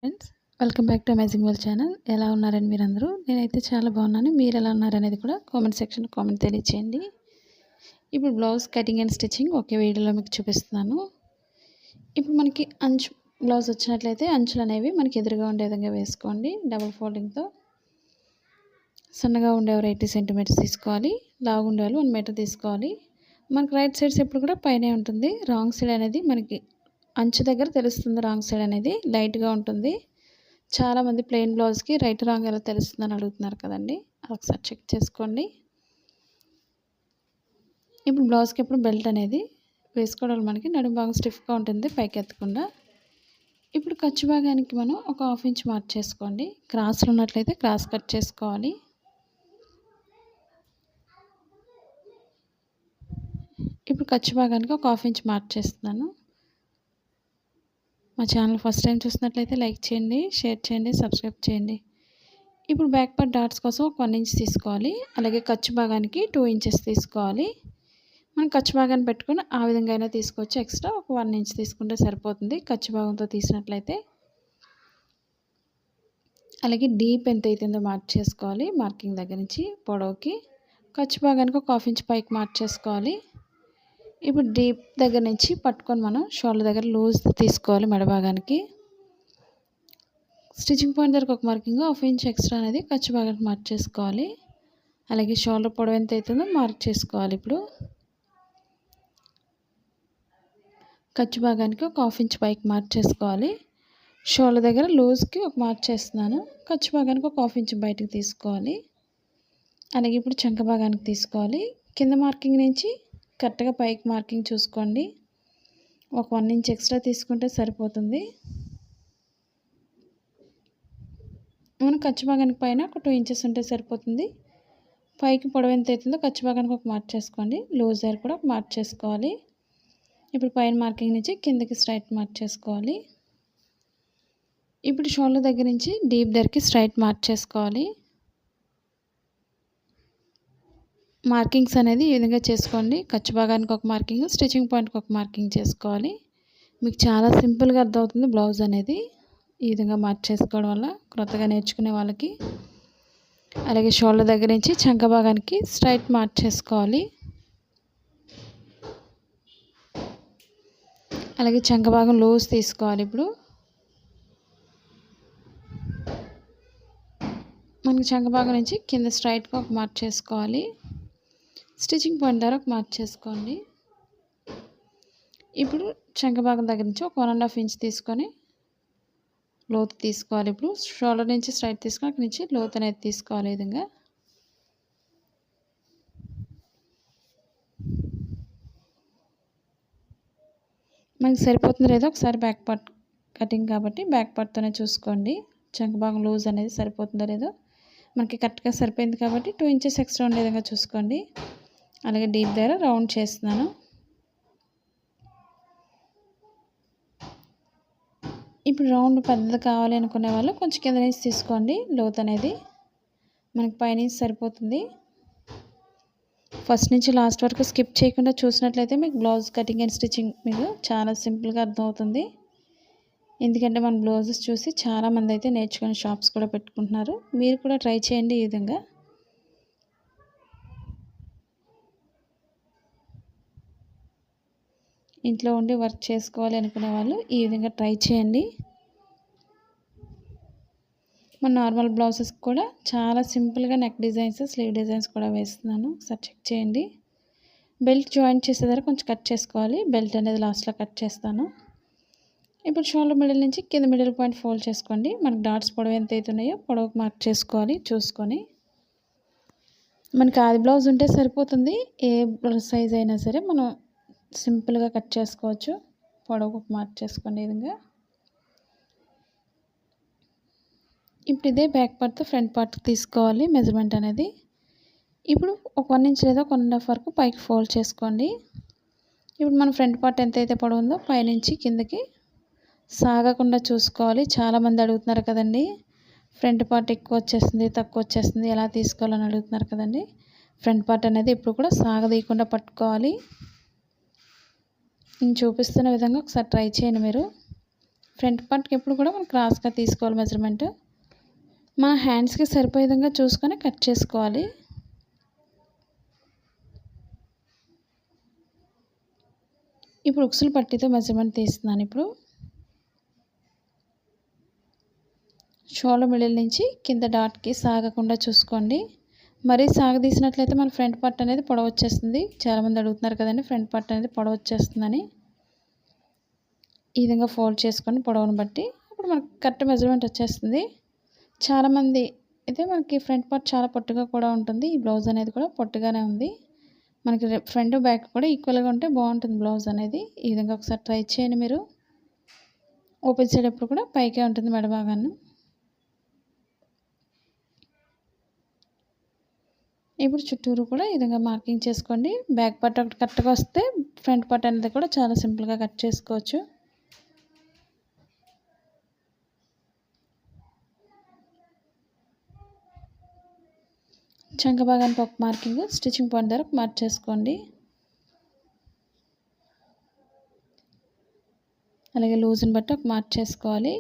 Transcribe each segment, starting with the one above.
Friends, welcome back to amazing world channel. ఎలా ఉన్నారని మీరందరూ? నేనైతే చాలా బాగున్నాను. మీరు ఎలా ఉన్నారనేది కూడా కామెంట్ సెక్షన్లో కామెంట్ తెలియచేయండి. ఇప్పుడు బ్లౌజ్ కటింగ్ అండ్ స్టిచ్చింగ్ ఒకే వీడియోలో మీకు చూపిస్తున్నాను. ఇప్పుడు మనకి అంచు బ్లౌజ్ వచ్చినట్లయితే అంచులు అనేవి మనకి ఎదురుగా ఉండే విధంగా వేసుకోండి. డబుల్ ఫోల్డింగ్తో సన్నగా ఉండేవారు 80 సెంటీమీటర్స్ తీసుకోవాలి. లావు ఉండేవాళ్ళు 1 మీటర్ తీసుకోవాలి. మనకి రైట్ సైడ్స్ ఎప్పుడు కూడా పైనే ఉంటుంది. రాంగ్ సైడ్ అనేది మనకి అంచు దగ్గర తెలుస్తుంది. రాంగ్ సైడ్ అనేది లైట్గా ఉంటుంది. చాలామంది ప్లెయిన్ బ్లౌజ్కి రైట్ రాంగ్ ఎలా తెలుస్తుందని అడుగుతున్నారు కదండి. ఒకసారి చెక్ చేసుకోండి. ఇప్పుడు బ్లౌజ్కి ఎప్పుడు బెల్ట్ అనేది వేసుకోవడం మనకి నడుము భాగం స్టిఫ్గా ఉంటుంది, పైకి ఎత్తకుండా. ఇప్పుడు ఖర్చు భాగానికి మనం ఒక 1/2 ఇంచ్ మార్క్ చేసుకోండి. క్రాస్లు ఉన్నట్లయితే క్రాస్ కట్ చేసుకోవాలి. ఇప్పుడు ఖర్చు భాగానికి ఒక 1/2 ఇంచ్ మార్క్ చేస్తున్నాను. మా ఛానల్ ఫస్ట్ టైం చూసినట్లయితే లైక్ చేయండి, షేర్ చేయండి, సబ్స్క్రైబ్ చేయండి. ఇప్పుడు బ్యాక్ పార్ట్ డాట్స్ కోసం ఒక 1 ఇంచ్ తీసుకోవాలి. అలాగే ఖర్చు భాగానికి 2 ఇంచెస్ తీసుకోవాలి. మనం ఖర్చు భాగాన్ని పెట్టుకుని ఆ విధంగా అయినా తీసుకోవచ్చు. ఎక్స్ట్రా ఒక 1 ఇంచ్ తీసుకుంటే సరిపోతుంది ఖర్చు భాగంతో తీసినట్లయితే. అలాగే డీప్ ఎంత అవుతుందో మార్క్ చేసుకోవాలి. మార్కింగ్ దగ్గర నుంచి పొడవుకి ఖర్చు భాగానికి ఒక 1/2 ఇంచ్ పైకి మార్క్ చేసుకోవాలి. ఇప్పుడు డీప్ దగ్గర నుంచి పట్టుకొని మనం షోల్డర్ దగ్గర లూజ్ తీసుకోవాలి. మెడ భాగానికి స్టిచ్చింగ్ పాయింట్ దగ్గర ఒక మార్కింగ్ 1/2 ఇంచ్ ఎక్స్ట్రా అనేది ఖర్చు భాగానికి మార్క్ చేసుకోవాలి. అలాగే షోల్డర్ పొడవు ఎంత అవుతుందో మార్క్ చేసుకోవాలి. ఇప్పుడు ఖర్చు భాగానికి ఒక 1/2 ఇంచ్ పైకి మార్క్ చేసుకోవాలి. షోల్డర్ దగ్గర లూజ్కి ఒక మార్క్ చేస్తున్నాను. ఖర్చు భాగానికి ఒక 1/2 ఇంచ్ బయటకు తీసుకోవాలి. అలాగే ఇప్పుడు చంక భాగానికి తీసుకోవాలి. కింద మార్కింగ్ నుంచి కరెక్ట్గా పైకి మార్కింగ్ చూసుకోండి. ఒక 1 ఇంచ్ ఎక్స్ట్రా తీసుకుంటే సరిపోతుంది. మనం ఖర్చు భాగానికి పైన ఒక 2 ఇంచెస్ ఉంటే సరిపోతుంది. పైకి పొడవు ఎంత అవుతుందో ఖర్చు భాగానికి ఒక మార్క్ చేసుకోండి. లూజ్ దగ్గర కూడా ఒక మార్క్ చేసుకోవాలి. ఇప్పుడు పైన మార్కింగ్ నుంచి కిందకి స్ట్రైట్ మార్క్ చేసుకోవాలి. ఇప్పుడు షోల్డర్ దగ్గర నుంచి డీప్ దగ్గరికి స్ట్రైట్ మార్క్ చేసుకోవాలి. మార్కింగ్స్ అనేది ఈ విధంగా చేసుకోండి. ఖర్చు భాగానికి ఒక మార్కింగ్, స్టిచ్చింగ్ పాయింట్కి ఒక మార్కింగ్ చేసుకోవాలి. మీకు చాలా సింపుల్గా అర్థమవుతుంది బ్లౌజ్ అనేది ఈ విధంగా మార్క్ చేసుకోవడం వల్ల క్రొత్తగా నేర్చుకునే వాళ్ళకి. అలాగే షోల్డర్ దగ్గర నుంచి చంక భాగానికి స్ట్రైట్ మార్క్ చేసుకోవాలి. అలాగే చంక భాగం లూజ్ తీసుకోవాలి. ఇప్పుడు మనకి చంక భాగం నుంచి కింద స్ట్రైట్గా ఒక మార్క్ చేసుకోవాలి. స్టిచ్చింగ్ పాయింట్ దగ్గర ఒక మార్క్ చేసుకోండి. ఇప్పుడు చంక భాగం దగ్గర నుంచి ఒక 1.5 ఇంచ్ తీసుకొని లోతు తీసుకోవాలి. ఇప్పుడు షోల్డర్ నుంచి స్ట్రైట్ తీసుకొని అక్కడి నుంచి లోతు అనేది తీసుకోవాలి. ఈ విధంగా మనకి సరిపోతుందో లేదో ఒకసారి బ్యాక్ పార్ట్ కటింగ్ కాబట్టి బ్యాక్ పార్ట్తోనే చూసుకోండి. చంక భాగం లూజ్ అనేది సరిపోతుందో లేదో. మనకి కరెక్ట్గా సరిపోయింది కాబట్టి 2 ఇంచెస్ ఎక్స్ట్రా ఉండే విధంగా చూసుకోండి. అలాగే డీప్ దగ్గర రౌండ్ చేస్తున్నాను. ఇప్పుడు రౌండ్ పెద్దది కావాలి అనుకునే వాళ్ళు కొంచెం కింద నుంచి తీసుకోండి. లోతు అనేది మనకి పైనుంచి సరిపోతుంది. ఫస్ట్ నుంచి లాస్ట్ వరకు స్కిప్ చేయకుండా చూసినట్లయితే మీకు బ్లౌజ్ కటింగ్ అండ్ స్టిచ్చింగ్ మీకు చాలా సింపుల్గా అర్థమవుతుంది. ఎందుకంటే మన బ్లౌజెస్ చూసి చాలామంది అయితే నేర్చుకునే షాప్స్ కూడా పెట్టుకుంటున్నారు. మీరు కూడా ట్రై చేయండి. ఈ విధంగా ఇంట్లో ఉండి వర్క్ చేసుకోవాలి అనుకునే వాళ్ళు ఈ విధంగా ట్రై చేయండి. మన నార్మల్ బ్లౌజెస్ కూడా చాలా సింపుల్గా నెక్ డిజైన్స్, స్లీవ్ డిజైన్స్ కూడా వేస్తున్నాను. ఒకసారి చెక్ చేయండి. బెల్ట్ జాయింట్ చేసే దగ్గర కొంచెం కట్ చేసుకోవాలి. బెల్ట్ అనేది లాస్ట్లో కట్ చేస్తాను. ఇప్పుడు షోల్డర్ మిడిల్ నుంచి కింద మిడిల్ పాయింట్ ఫోల్డ్ చేసుకోండి. మనకు డాట్స్ పొడవు ఎంత అవుతున్నాయో పొడవుకు మార్క్ చేసుకోవాలి చూసుకొని. మనకి ఆది బ్లౌజ్ ఉంటే సరిపోతుంది. ఏ సైజ్ అయినా సరే మనం సింపుల్గా కట్ చేసుకోవచ్చు. పొడవుకు మార్క్ చేసుకోండి. ఈ విధంగా ఇప్పుడు ఇదే బ్యాక్ పార్ట్తో ఫ్రంట్ పార్ట్ తీసుకోవాలి మెజర్మెంట్ అనేది. ఇప్పుడు ఒక 1 ఇంచ్ లేదా 1.5 వరకు పైకి ఫోల్డ్ చేసుకోండి. ఇప్పుడు మన ఫ్రంట్ పార్ట్ ఎంతైతే పొడవు ఉందో పైనుంచి కిందకి సాగకుండా చూసుకోవాలి. చాలామంది అడుగుతున్నారు కదండి, ఫ్రంట్ పార్ట్ ఎక్కువ వచ్చేస్తుంది, తక్కువ వచ్చేస్తుంది, ఎలా తీసుకోవాలని అడుగుతున్నారు కదండి. ఫ్రంట్ పార్ట్ అనేది ఇప్పుడు కూడా సాగదీయకుండా పట్టుకోవాలి. నేను చూపిస్తున్న విధంగా ఒకసారి ట్రై చేయండి. మీరు ఫ్రంట్ పార్ట్కి ఎప్పుడు కూడా మనం క్రాస్గా తీసుకోవాలి మెజర్మెంట్. మన హ్యాండ్స్కి సరిపోయే విధంగా చూసుకొని కట్ చేసుకోవాలి. ఇప్పుడు ఉక్సులు పట్టీతో మెజర్మెంట్ తీస్తున్నాను. ఇప్పుడు షోల్డర్ మిడిల్ నుంచి కింద డాట్కి సాగకుండా చూసుకోండి. మరీ సాగదీసినట్లయితే మన ఫ్రంట్ పార్ట్ అనేది పొడవు వచ్చేస్తుంది. చాలామంది అడుగుతున్నారు కదండి ఫ్రంట్ పార్ట్ అనేది పొడవు వచ్చేస్తుందని. ఈ విధంగా ఫోల్డ్ చేసుకొని పొడవును బట్టి ఇప్పుడు మనకు కరెక్ట్ మెజర్మెంట్ వచ్చేస్తుంది. చాలామంది అయితే మనకి ఫ్రంట్ పార్ట్ చాలా పొట్టిగా కూడా ఉంటుంది. ఈ బ్లౌజ్ అనేది కూడా పొట్టిగానే ఉంది. మనకి ఫ్రంట్ బ్యాక్ కూడా ఈక్వల్గా ఉంటే బాగుంటుంది బ్లౌజ్ అనేది. ఈ విధంగా ఒకసారి ట్రై చేయండి మీరు. ఓపెన్ సైడ్ ఎప్పుడు కూడా పైకే ఉంటుంది మెడ భాగాన్ని. ఇప్పుడు చుట్టూరు కూడా ఈ విధంగా మార్కింగ్ చేసుకోండి. బ్యాక్ పార్ట్ ఒకటి కరెక్ట్గా వస్తే ఫ్రంట్ పార్ట్ అనేది కూడా చాలా సింపుల్గా కట్ చేసుకోవచ్చు. చంక భాగానికి ఒక మార్కింగ్, స్టిచ్చింగ్ పాయింట్ దగ్గర మార్క్ చేసుకోండి. అలాగే లూజ్ని బట్టి ఒక మార్క్ చేసుకోవాలి.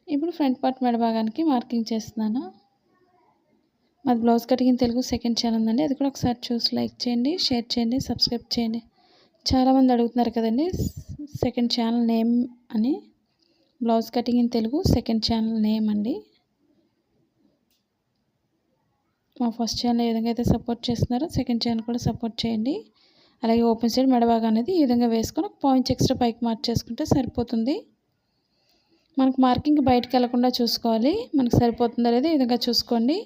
ఇప్పుడు ఫ్రంట్ పార్ట్ మెడ భాగానికి మార్కింగ్ చేస్తున్నాను. మాది blouse cutting in Telugu second channel ఉందండి. అది కూడా ఒకసారి చూసి లైక్ చేయండి, షేర్ చేయండి, సబ్స్క్రైబ్ చేయండి. చాలామంది అడుగుతున్నారు కదండి సెకండ్ ఛానల్ నేమ్ అని. Blouse cutting in Telugu second channel name అండి. మా ఫస్ట్ ఛానల్ ఏ విధంగా అయితే సపోర్ట్ చేస్తున్నారో సెకండ్ ఛానల్ కూడా సపోర్ట్ చేయండి. అలాగే ఓపెన్ సైడ్ మెడ భాగం అనేది ఈ విధంగా వేసుకొని ఒక పాయింట్ ఎక్స్ట్రా పైకి మార్క్ చేసుకుంటే సరిపోతుంది. మనకు మార్కింగ్ బయటకు వెళ్లకుండా చూసుకోవాలి. మనకు సరిపోతుందా లేదా ఈ విధంగా చూసుకోండి.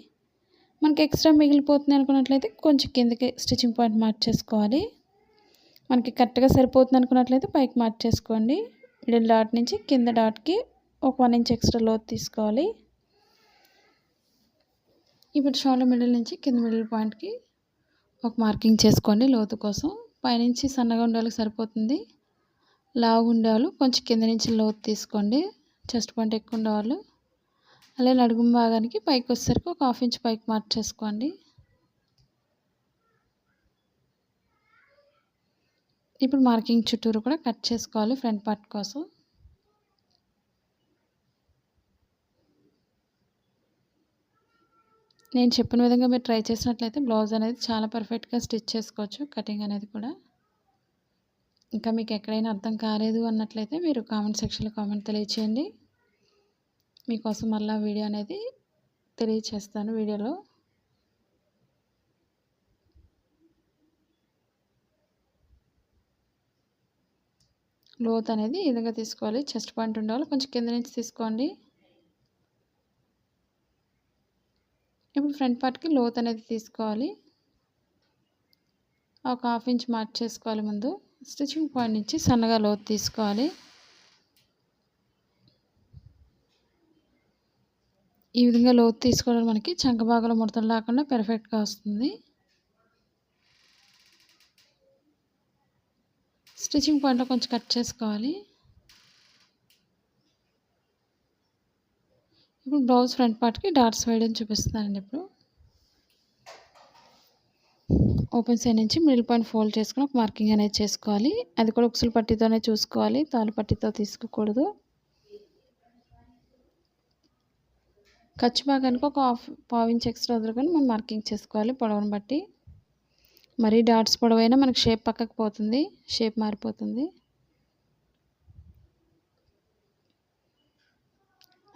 మనకి ఎక్స్ట్రా మిగిలిపోతుంది అనుకున్నట్లయితే కొంచెం కిందకి స్టిచ్చింగ్ పాయింట్ మార్క్ చేసుకోవాలి. మనకి కరెక్ట్గా సరిపోతుంది అనుకున్నట్లయితే పైకి మార్క్ చేసుకోండి. మిడిల్ డాట్ నుంచి కింద డాట్కి ఒక 1 ఇంచ్ ఎక్స్ట్రా లోతు తీసుకోవాలి. ఇప్పుడు షోల్డర్ మిడిల్ నుంచి కింద మిడిల్ పాయింట్కి ఒక మార్కింగ్ చేసుకోండి లోతు కోసం. పైనుంచి సన్నగా ఉండే సరిపోతుంది. లావు ఉండేవాళ్ళు కొంచెం కింద నుంచి లోతు తీసుకోండి. చెస్ట్ పాయింట్ ఎక్కువ ఉండేవాళ్ళు. అలాగే నడుము భాగానికి పైకి వచ్చేసరికి ఒక 1/2 ఇంచ్ పైకి మార్క్ చేసుకోండి. ఇప్పుడు మార్కింగ్ చుట్టూరు కూడా కట్ చేసుకోవాలి ఫ్రంట్ పార్ట్ కోసం. నేను చెప్పిన విధంగా మీరు ట్రై చేసినట్లయితే బ్లౌజ్ అనేది చాలా పర్ఫెక్ట్గా స్టిచ్ చేసుకోవచ్చు. కటింగ్ అనేది కూడా. ఇంకా మీకు ఎక్కడైనా అర్థం కాలేదు అన్నట్లయితే మీరు కామెంట్ సెక్షన్లో కామెంట్ తెలియచేయండి. మీకోసం మళ్ళీ వీడియో అనేది తెలియచేస్తాను వీడియోలో. లోత్ అనేది ఈ విధంగా తీసుకోవాలి. చెస్ట్ పాయింట్ ఉండాలి. కొంచెం కింద నుంచి తీసుకోండి. ఇప్పుడు ఫ్రంట్ పార్ట్కి లోత్ అనేది తీసుకోవాలి. ఒక 1/2 ఇంచ్ మార్క్ చేసుకోవాలి. ముందు స్టిచ్చింగ్ పాయింట్ నుంచి సన్నగా లోతు తీసుకోవాలి. ఈ విధంగా లోతు తీసుకోవడం మనకి చంక భాగంలో ముడతలు లేకుండా పర్ఫెక్ట్గా వస్తుంది. స్టిచ్చింగ్ పాయింట్లో కొంచెం కట్ చేసుకోవాలి. ఇప్పుడు బ్లౌజ్ ఫ్రంట్ పార్ట్కి డాట్స్ వేయడం చూపిస్తున్నానండి. ఇప్పుడు ఓపెన్ సైడ్ నుంచి మిడిల్ పాయింట్ ఫోల్డ్ చేసుకుని ఒక మార్కింగ్ అనేది చేసుకోవాలి. అది కూడా ఉక్సులు పట్టీతోనే చూసుకోవాలి. తాలు పట్టీతో తీసుకోకూడదు. ఖర్చు భాగానికి ఒక 1/2 ఇంచ్ ఎక్స్ట్రా వదులుకొని మనం మార్కింగ్ చేసుకోవాలి పొడవును బట్టి. మరీ డాట్స్ పొడవైనా మనకి షేప్ పక్కకు పోతుంది, షేప్ మారిపోతుంది.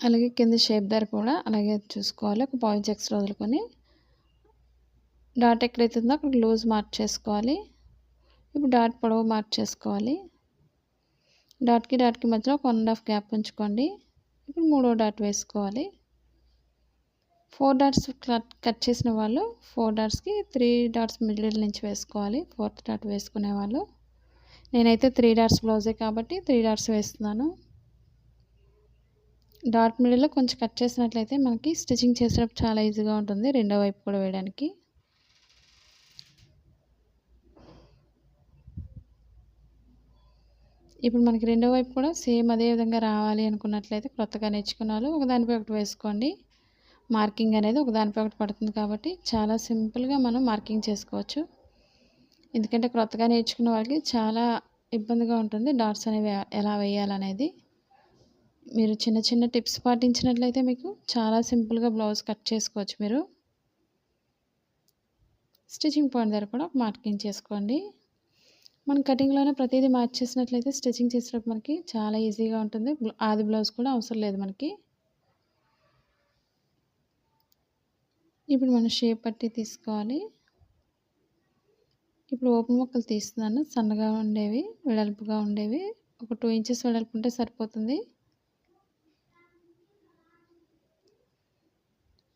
అలాగే కింద షేప్ దగ్గర కూడా అలాగే చూసుకోవాలి. ఒక 1/2 ఇంచ్ ఎక్స్ట్రా వదులుకొని డాట్ ఎక్కడైతే ఉందో అక్కడ లూజ్ మార్క్ చేసుకోవాలి. ఇప్పుడు డాట్ పొడవు మార్క్ చేసుకోవాలి. డాట్కి మధ్యలో ఒక 1.5 గ్యాప్ ఉంచుకోండి. ఇప్పుడు 3వ డాట్ వేసుకోవాలి. 4 డాట్స్ కట్ చేసిన వాళ్ళు 4 డాట్స్కి 3 డాట్స్ మిడిల్ నుంచి వేసుకోవాలి. 4th డాట్ వేసుకునే వాళ్ళు. నేనైతే 3 డాట్స్ బ్లౌజే కాబట్టి 3 డాట్స్ వేస్తున్నాను. డాట్ మిడిల్లో కొంచెం కట్ చేసినట్లయితే మనకి స్టిచ్చింగ్ చేసేటప్పుడు చాలా ఈజీగా ఉంటుంది. రెండో వైపు కూడా వేయడానికి. ఇప్పుడు మనకి రెండో వైపు కూడా సేమ్ అదే విధంగా రావాలి అనుకున్నట్లయితే కొత్తగా నేర్చుకున్న వాళ్ళు ఒకదానిపై ఒకటి వేసుకోండి. మార్కింగ్ అనేది ఒకదానిపై ఒకటి పడుతుంది కాబట్టి చాలా సింపుల్గా మనం మార్కింగ్ చేసుకోవచ్చు. ఎందుకంటే కొత్తగా నేర్చుకున్న వాళ్ళకి చాలా ఇబ్బందిగా ఉంటుంది డాట్స్ అనేవి ఎలా వేయాలనేది. మీరు చిన్న చిన్న టిప్స్ పాటించినట్లయితే మీకు చాలా సింపుల్గా బ్లౌజ్ కట్ చేసుకోవచ్చు మీరు. స్టిచ్చింగ్ పాయింట్ దగ్గర కూడా మార్కింగ్ చేసుకోండి. మనం కటింగ్లోనే ప్రతిదీ మార్క్ చేసినట్లయితే స్టిచ్చింగ్ చేసేటప్పుడు మనకి చాలా ఈజీగా ఉంటుంది. ఆది బ్లౌజ్ కూడా అవసరం లేదు మనకి. ఇప్పుడు మనం షేప్ పట్టి తీసుకోవాలి. ఇప్పుడు ఓపెన్ ముక్కలు తీస్తున్నాను. సన్నగా ఉండేవి, వెడల్పుగా ఉండేవి. ఒక 2 ఇంచెస్ వెడల్పు ఉంటే సరిపోతుంది.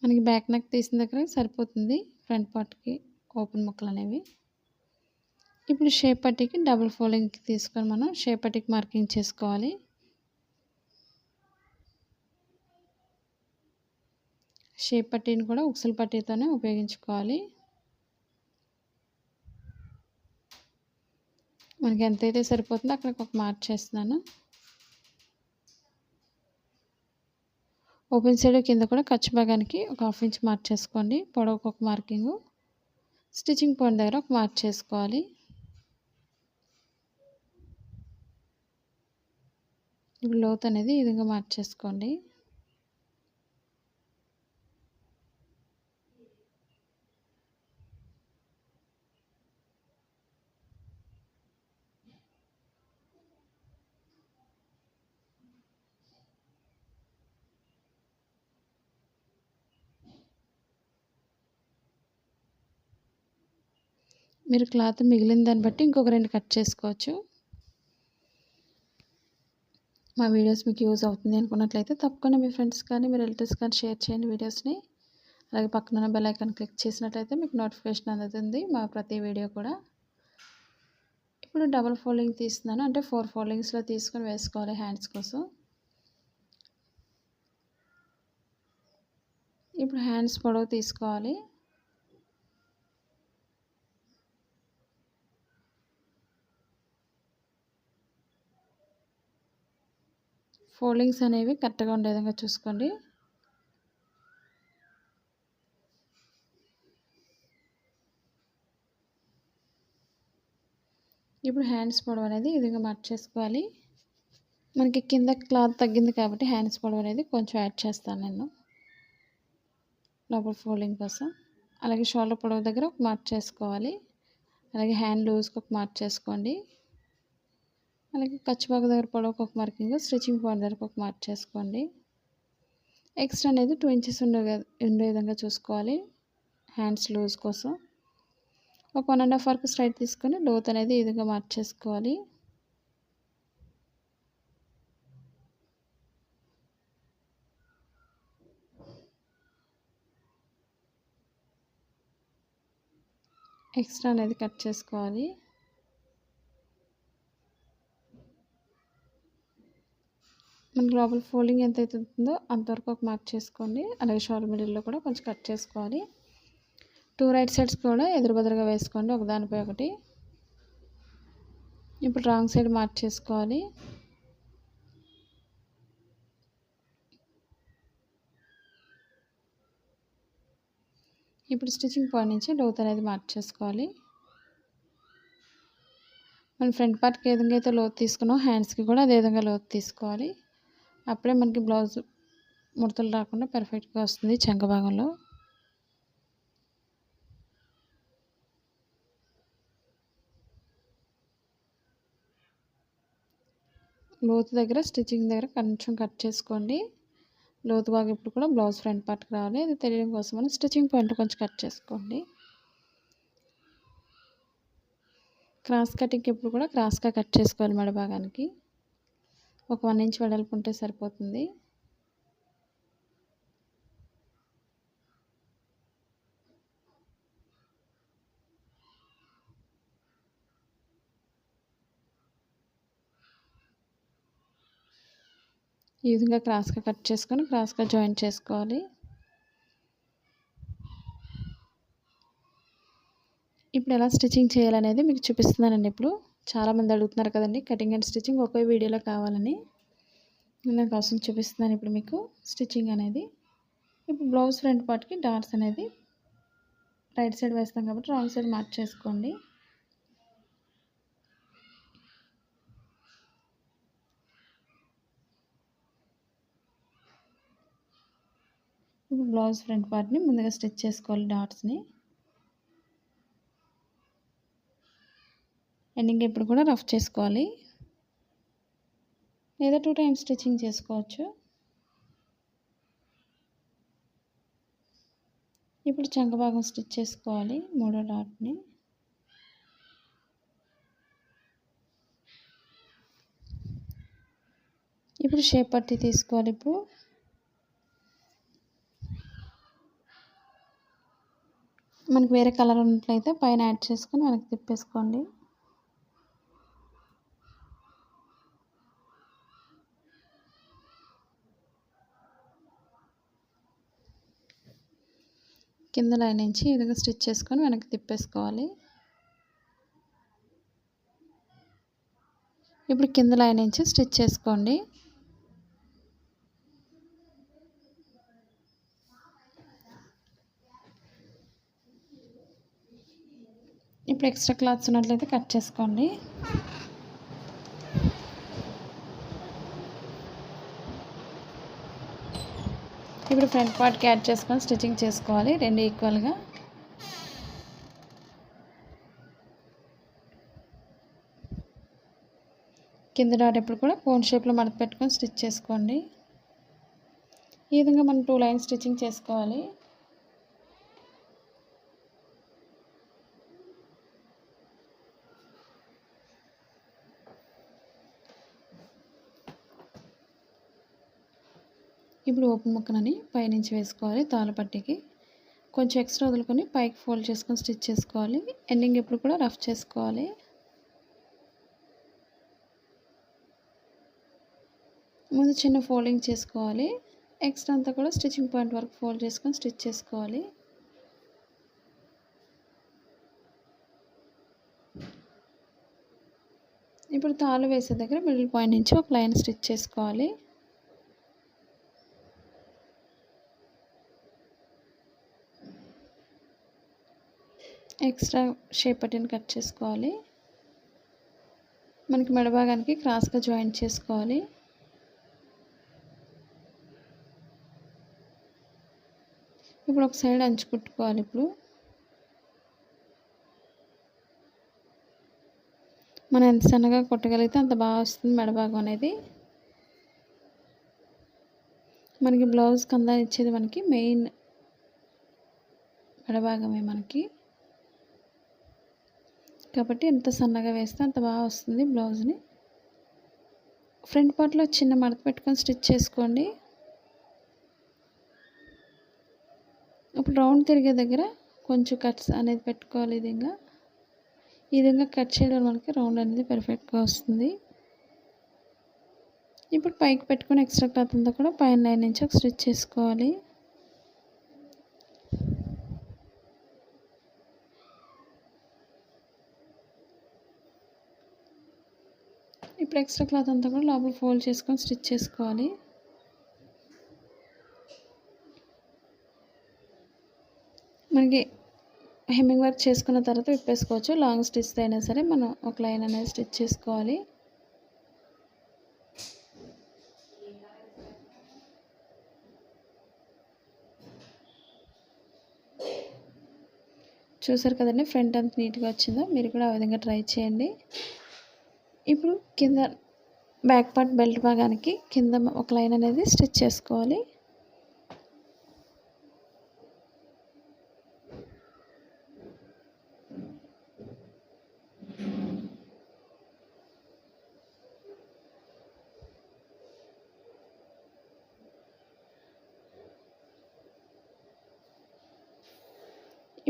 మనకి బ్యాక్ నెక్ తీసిన దగ్గర సరిపోతుంది ఫ్రంట్ పార్ట్కి ఓపెన్ ముక్కలు అనేవి. ఇప్పుడు షేప్ పట్టీకి డబుల్ ఫోల్డింగ్కి తీసుకొని మనం షేప్ పట్టీకి మార్కింగ్ చేసుకోవాలి. షేప్ పట్టీని కూడా ఉక్సుల పట్టీతోనే ఉపయోగించుకోవాలి. మనకి ఎంతైతే సరిపోతుందో అక్కడికి ఒక మార్క్ చేస్తున్నాను. ఓపెన్ సైడ్ కింద కూడా ఖర్చు భాగానికి ఒక 1/2 ఇంచ్ మార్క్ చేసుకోండి. పొడవుకు ఒక మార్కింగు, స్టిచ్చింగ్ పాయింట్ దగ్గర ఒక మార్క్ చేసుకోవాలి. ఇప్పుడు లోతు అనేది ఈ విధంగా మార్క్ చేసుకోండి. మీరు క్లాత్ మిగిలిన దాన్ని బట్టి ఇంకొక 2 కట్ చేసుకోవచ్చు. మా వీడియోస్ మీకు యూజ్ అవుతుంది అనుకున్నట్లయితే తప్పకుండా మీ ఫ్రెండ్స్ కానీ మీ రిలేటివ్స్ కానీ షేర్ చేయండి వీడియోస్ని. అలాగే పక్కన ఉన్న బెల్ ఐకాన్ క్లిక్ చేసినట్లయితే మీకు నోటిఫికేషన్ అందుతుంది మా ప్రతి వీడియో కూడా. ఇప్పుడు డబుల్ ఫోల్డింగ్ తీస్తున్నాను, అంటే 4 ఫోల్డింగ్స్లో తీసుకొని వేసుకోవాలి హ్యాండ్స్ కోసం. ఇప్పుడు హ్యాండ్స్ పొడవు తీసుకోవాలి. ఫోల్డింగ్స్ అనేవి కరెక్ట్గా ఉండే విధంగా చూసుకోండి. ఇప్పుడు హ్యాండ్స్ పొడవు అనేది ఈ విధంగా మార్క్ చేసుకోవాలి. మనకి కింద క్లాత్ తగ్గింది కాబట్టి హ్యాండ్స్ పొడవు అనేది కొంచెం యాడ్ చేస్తాను నేను డబుల్ ఫోల్డింగ్ కోసం. అలాగే షోల్డర్ పొడవు దగ్గర ఒక మార్క్ చేసుకోవాలి. అలాగే హ్యాండ్ లూజ్కి ఒక మార్క్ చేసుకోండి. అలాగే ఖర్చు భాగం దగ్గర పొడవుకు ఒక మార్కింగ్, స్టిచ్చింగ్ పాయింట్ దగ్గర ఒక మార్క్ చేసుకోండి. ఎక్స్ట్రా అనేది 2 ఇంచెస్ ఉండే విధంగా చూసుకోవాలి హ్యాండ్స్ లూజ్ కోసం. ఒక 1.5 వరకు స్ట్రైట్ తీసుకొని లోత్ అనేది ఈ విధంగా మార్క్ చేసుకోవాలి. ఎక్స్ట్రా అనేది కట్ చేసుకోవాలి. మనకి లోపల ఫోల్డింగ్ ఎంత అవుతుందో అంతవరకు ఒక మార్క్ చేసుకోండి. అలాగే షోల్డర్ మిడిల్లో కూడా కొంచెం కట్ చేసుకోవాలి. 2 రైట్ సైడ్స్ కూడా ఎదురుబెదురుగా వేసుకోండి ఒకదానిపై ఒకటి. ఇప్పుడు రాంగ్ సైడ్ మార్క్ చేసుకోవాలి. ఇప్పుడు స్టిచ్చింగ్ పాయింట్ నుంచి లోతు అనేది మార్క్ చేసుకోవాలి. మనం ఫ్రంట్ పార్ట్కి ఏ విధంగా అయితే లోతు తీసుకున్నామో హ్యాండ్స్కి కూడా అదే విధంగా లోతు తీసుకోవాలి. అప్పుడే మనకి బ్లౌజ్ ముడతలు రాకుండా పర్ఫెక్ట్గా వస్తుంది చంక భాగంలో. లోతు దగ్గర స్టిచ్చింగ్ దగ్గర కొంచెం కట్ చేసుకోండి. లోతు భాగం ఇప్పుడు కూడా బ్లౌజ్ ఫ్రంట్ పార్ట్కి రావాలి. అది తెలియడం కోసం మనం స్టిచ్చింగ్ పాయింట్ కొంచెం కట్ చేసుకోండి. క్రాస్ కటింగ్ ఎప్పుడు కూడా క్రాస్గా కట్ చేసుకోవాలి. మెడ భాగానికి ఒక 1 ఇంచ్ వెడల్పు ఉంటే సరిపోతుంది. ఈ విధంగా క్రాస్గా కట్ చేసుకొని క్రాస్గా జాయింట్ చేసుకోవాలి. ఇప్పుడు ఎలా స్టిచ్చింగ్ చేయాలనేది మీకు చూపిస్తున్నానండి. ఇప్పుడు చాలామంది అడుగుతున్నారు కదండి కటింగ్ అండ్ స్టిచ్చింగ్ ఒకే వీడియోలో కావాలని, దానికోసం చూపిస్తున్నాను ఇప్పుడు మీకు స్టిచ్చింగ్ అనేది. ఇప్పుడు బ్లౌజ్ ఫ్రంట్ పార్ట్కి డాట్స్ అనేది రైట్ సైడ్ వేస్తాం కాబట్టి రాంగ్ సైడ్ మార్క్ చేసుకోండి. ఇప్పుడు బ్లౌజ్ ఫ్రంట్ పార్ట్ని ముందుగా స్టిచ్ చేసుకోవాలి డాట్స్ని. ఎండింగ్ ఇప్పుడు కూడా రఫ్ చేసుకోవాలి, లేదా 2 టైమ్స్ స్టిచ్చింగ్ చేసుకోవచ్చు. ఇప్పుడు చంక భాగం స్టిచ్ చేసుకోవాలి మూడో డాట్ని. ఇప్పుడు షేప్ పట్టి తీసుకోవాలి. ఇప్పుడు మనకి వేరే కలర్ ఉన్నట్లయితే పైన యాడ్ చేసుకొని వెనక్కి తిప్పేసుకోండి. కింద లైన్ నుంచి ఈ విధంగా స్టిచ్ చేసుకొని వెనక్కి తిప్పేసుకోవాలి. ఇప్పుడు కింద లైన్ నుంచి స్టిచ్ చేసుకోండి. ఇప్పుడు ఎక్స్ట్రా క్లాత్స్ ఉన్నట్లయితే కట్ చేసుకోండి. ఇప్పుడు ఫ్రంట్ పార్ట్కి యాడ్ చేసుకొని స్టిచ్చింగ్ చేసుకోవాలి రెండు ఈక్వల్గా. కింద డాట్ ఎప్పుడు కూడా కోన్ షేప్లో మడత పెట్టుకొని స్టిచ్ చేసుకోండి. ఈ విధంగా మనం 2 లైన్స్ స్టిచ్చింగ్ చేసుకోవాలి. ఇప్పుడు ఓపెన్ ముక్కనని పైనుంచి వేసుకోవాలి. తాళ్ళపట్టికి కొంచెం ఎక్స్ట్రా వదులుకొని పైకి ఫోల్డ్ చేసుకొని స్టిచ్ చేసుకోవాలి. ఎండింగ్ ఎప్పుడు కూడా రఫ్ చేసుకోవాలి. ముందు చిన్న ఫోల్డింగ్ చేసుకోవాలి. ఎక్స్ట్రా అంతా కూడా స్టిచ్చింగ్ పాయింట్ వరకు ఫోల్డ్ చేసుకొని స్టిచ్ చేసుకోవాలి. ఇప్పుడు తాళ్ళు వేసే దగ్గర మిడిల్ పాయింట్ నుంచి ఒక లైన్ స్టిచ్ చేసుకోవాలి. ఎక్స్ట్రా షేప్ పట్టిని కట్ చేసుకోవాలి. మనకి మెడ భాగానికి క్రాస్గా జాయింట్ చేసుకోవాలి. ఇప్పుడు ఒక సైడ్ అంచు కుట్టుకోవాలి. ఇప్పుడు మనం ఎంత సన్నగా కుట్టగలిగితే అంత బాగా వస్తుంది మెడ భాగం అనేది. మనకి బ్లౌజ్కి అందాన్ని ఇచ్చేది మనకి మెయిన్ మెడ భాగమే మనకి, కాబట్టి ఎంత సన్నగా వేస్తే అంత బాగా వస్తుంది బ్లౌజ్ని. ఫ్రంట్ పార్ట్లో చిన్న మడత పెట్టుకొని స్టిచ్ చేసుకోండి. ఇప్పుడు రౌండ్ తిరిగే దగ్గర కొంచెం కట్స్ అనేది పెట్టుకోవాలి. ఈ విధంగా కట్ చేయడం మనకి రౌండ్ అనేది పర్ఫెక్ట్గా వస్తుంది. ఇప్పుడు పైకి పెట్టుకొని ఎక్స్ట్రా క్లాత్ అంతా కూడా పైన లైన్ నుంచి ఒక స్టిచ్ చేసుకోవాలి. ఇప్పుడు ఎక్స్ట్రా క్లాత్ అంతా కూడా లోపల ఫోల్డ్ చేసుకొని స్టిచ్ చేసుకోవాలి. మనకి హెమ్మింగ్ వర్క్ చేసుకున్న తర్వాత విప్పేసుకోవచ్చు. లాంగ్ స్టిచ్ అయినా సరే మనం ఒక లైన్ అనేది స్టిచ్ చేసుకోవాలి. చూసారు కదండి ఫ్రంట్ అంత నీట్గా వచ్చిందో, మీరు కూడా ఆ విధంగా ట్రై చేయండి. ఇప్పుడు కింద బ్యాక్ పార్ట్ బెల్ట్ భాగానికి కింద ఒక లైన్ అనేది స్టిచ్ చేసుకోవాలి.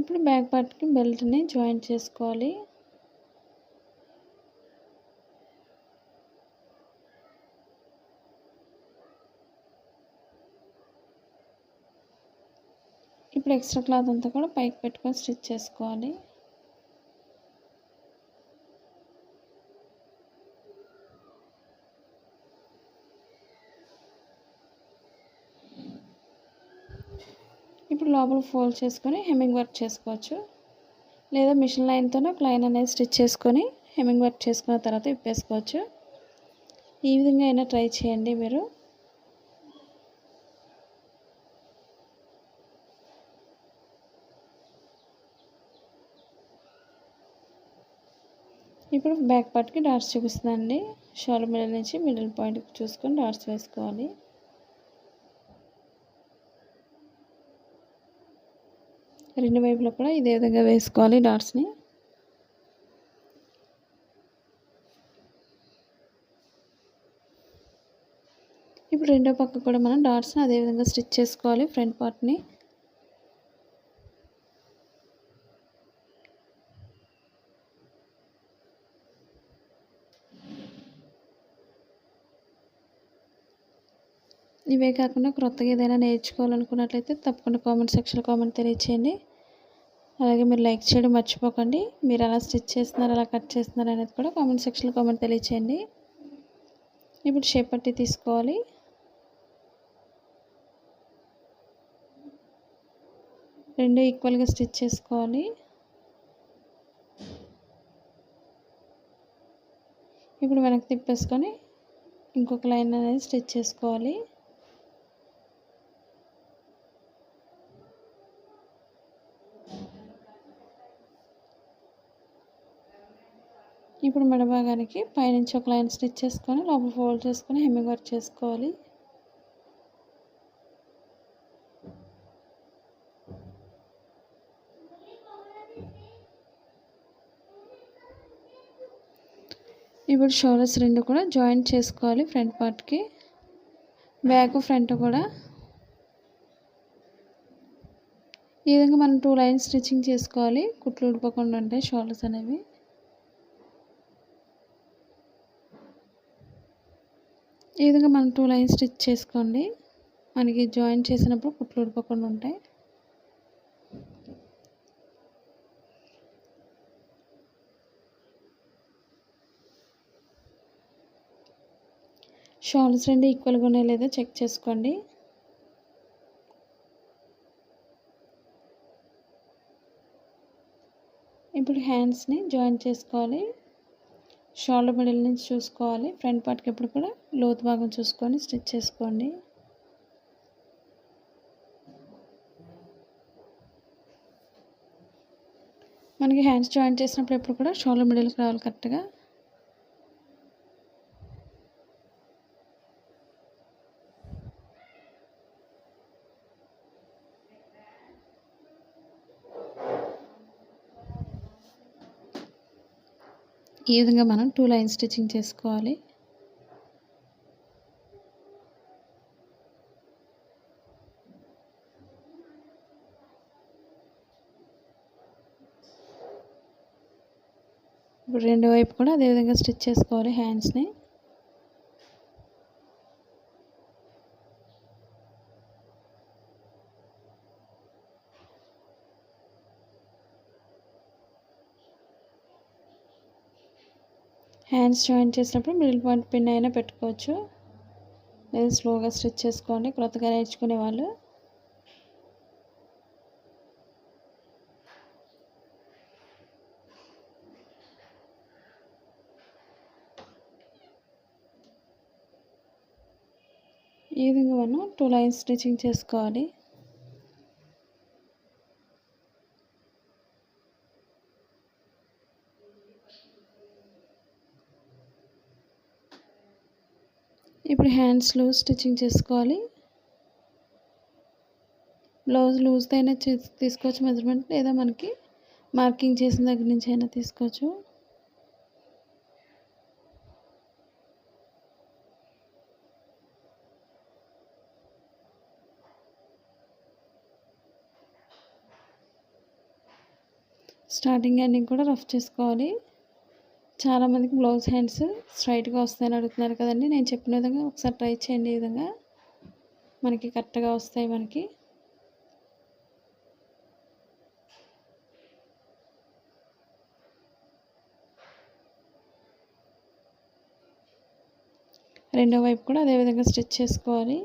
ఇప్పుడు బ్యాక్ పార్ట్కి బెల్ట్ని జాయింట్ చేసుకోవాలి. ఇప్పుడు ఎక్స్ట్రా క్లాత్ అంతా కూడా పైకి పెట్టుకొని స్టిచ్ చేసుకోవాలి. ఇప్పుడు లోపల ఫోల్డ్ చేసుకొని హెమ్మింగ్ వర్క్ చేసుకోవచ్చు, లేదా మిషన్ లైన్తోనే ఒక లైన్ అనేది స్టిచ్ చేసుకొని హెమ్మింగ్ వర్క్ చేసుకున్న తర్వాత విప్పేసుకోవచ్చు. ఈ విధంగా అయినా ట్రై చేయండి మీరు. ఇప్పుడు బ్యాక్ పార్ట్కి డాట్స్ చూపిస్తుందండి. షోల్డర్ మిడిల్ నుంచి మిడిల్ పాయింట్కి చూసుకొని డాట్స్ వేసుకోవాలి. రెండు వైపులా కూడా ఇదే విధంగా వేసుకోవాలి డాట్స్ని. ఇప్పుడు రెండో పక్క కూడా మనం డాట్స్ని అదే విధంగా స్టిచ్ చేసుకోవాలి ఫ్రంట్ పార్ట్ని. ఇవే కాకుండా క్రొత్తగా ఏదైనా నేర్చుకోవాలనుకున్నట్లయితే తప్పకుండా కామెంట్ సెక్షన్లో కామెంట్ తెలియచేయండి. అలాగే మీరు లైక్ చేయడం మర్చిపోకండి. మీరు ఎలా స్టిచ్ చేస్తున్నారు, ఎలా కట్ చేస్తున్నారు అనేది కూడా కామెంట్ సెక్షన్లో కామెంట్ తెలియచేయండి. ఇప్పుడు షేప్ పట్టి తీసుకోవాలి. రెండు ఈక్వల్గా స్టిచ్ చేసుకోవాలి. ఇప్పుడు వెనక్కి తిప్పేసుకొని ఇంకొక లైన్ అనేది స్టిచ్ చేసుకోవాలి. ఇప్పుడు మెడ భాగానికి పైనుంచి ఒక లైన్ స్టిచ్ చేసుకొని లోపల ఫోల్డ్ చేసుకొని హెమ్మింగ్ వర్క్ చేసుకోవాలి. ఇప్పుడు షోల్డర్స్ రెండు కూడా జాయింట్ చేసుకోవాలి ఫ్రంట్ పార్ట్కి. బ్యాక్ ఫ్రంట్ కూడా ఈ విధంగా మనం 2 లైన్స్ స్టిచ్చింగ్ చేసుకోవాలి. కుట్లు ఊడిపోకుండా ఉంటాయి షోల్డర్స్ అనేవి. ఈ విధంగా మనం 2 లైన్స్ స్టిచ్ చేసుకోండి. మనకి జాయిన్ చేసినప్పుడు కుట్లు ఊడిపోకుండా ఉంటాయి. షోల్డర్స్ రెండు ఈక్వల్గా ఉన్నాయో లేదో చెక్ చేసుకోండి. ఇప్పుడు హ్యాండ్స్ని జాయిన్ చేసుకోవాలి. షోల్డర్ మిడిల్ నుంచి చూసుకోవాలి. ఫ్రంట్ పార్ట్కి ఎప్పుడు కూడా లోతు భాగం చూసుకొని స్టిచ్ చేసుకోండి. మనకి హ్యాండ్స్ జాయిన్ చేసినప్పుడు ఎప్పుడు కూడా షోల్డర్ మిడిల్కి రావాలి కరెక్ట్గా. ఈ విధంగా మనం 2 లైన్స్ స్టిచ్చింగ్ చేసుకోవాలి. ఇప్పుడు రెండు వైపు కూడా అదే విధంగా స్టిచ్ చేసుకోవాలి హ్యాండ్స్ని. హ్యాండ్స్ జాయిన్ చేసినప్పుడు మిడిల్ పాయింట్ పిన్ అయినా పెట్టుకోవచ్చు, లేదా స్లోగా స్టిచ్ చేసుకోండి కొత్తగా నేర్చుకునే వాళ్ళు. ఈ విధంగా మనం 2 లైన్స్ స్టిచ్చింగ్ చేసుకోవాలి. ఇప్పుడు హ్యాండ్స్ లూజ్ స్టిచ్చింగ్ చేసుకోవాలి. బ్లౌజ్ లూజ్ అయినా తీసుకోవచ్చు మెజర్మెంట్, లేదా మనకి మార్కింగ్ చేసిన దగ్గర నుంచి అయినా తీసుకోవచ్చు. స్టార్టింగ్ ఎండింగ్ కూడా రఫ్ చేసుకోవాలి. చాలామందికి బ్లౌజ్ హ్యాండ్స్ స్ట్రైట్గా వస్తాయని అడుగుతున్నారు కదండి. నేను చెప్పిన విధంగా ఒకసారి ట్రై చేయండి. ఈ విధంగా మనకి కరెక్ట్గా వస్తాయి. మనకి రెండో వైపు కూడా అదే విధంగా స్టిచ్ చేసుకోవాలి.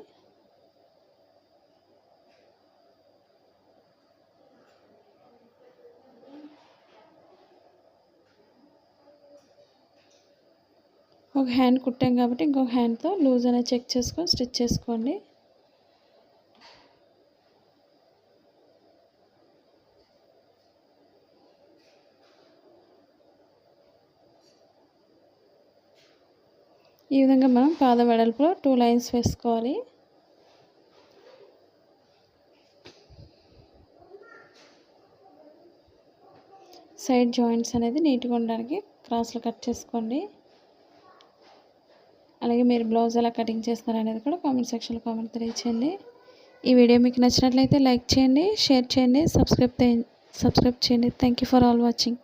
ఒక హ్యాండ్ కుట్టాం కాబట్టి ఇంకొక హ్యాండ్తో లూజ్ అనేది చెక్ చేసుకొని స్టిచ్ చేసుకోండి. ఈ విధంగా మనం పాద వెడల్పులో 2 లైన్స్ వేసుకోవాలి. సైడ్ జాయింట్స్ అనేది నీట్గా ఉండడానికి క్రాస్లో కట్ చేసుకోండి. అలాగే మీరు బ్లౌజ్ ఎలా కటింగ్ చేస్తారు అనేది కూడా కామెంట్ సెక్షన్లో కామెంట్ తెలియచేయండి. ఈ వీడియో మీకు నచ్చినట్లయితే లైక్ చేయండి, షేర్ చేయండి, సబ్స్క్రైబ్ చేయండి. Thank you for all watching.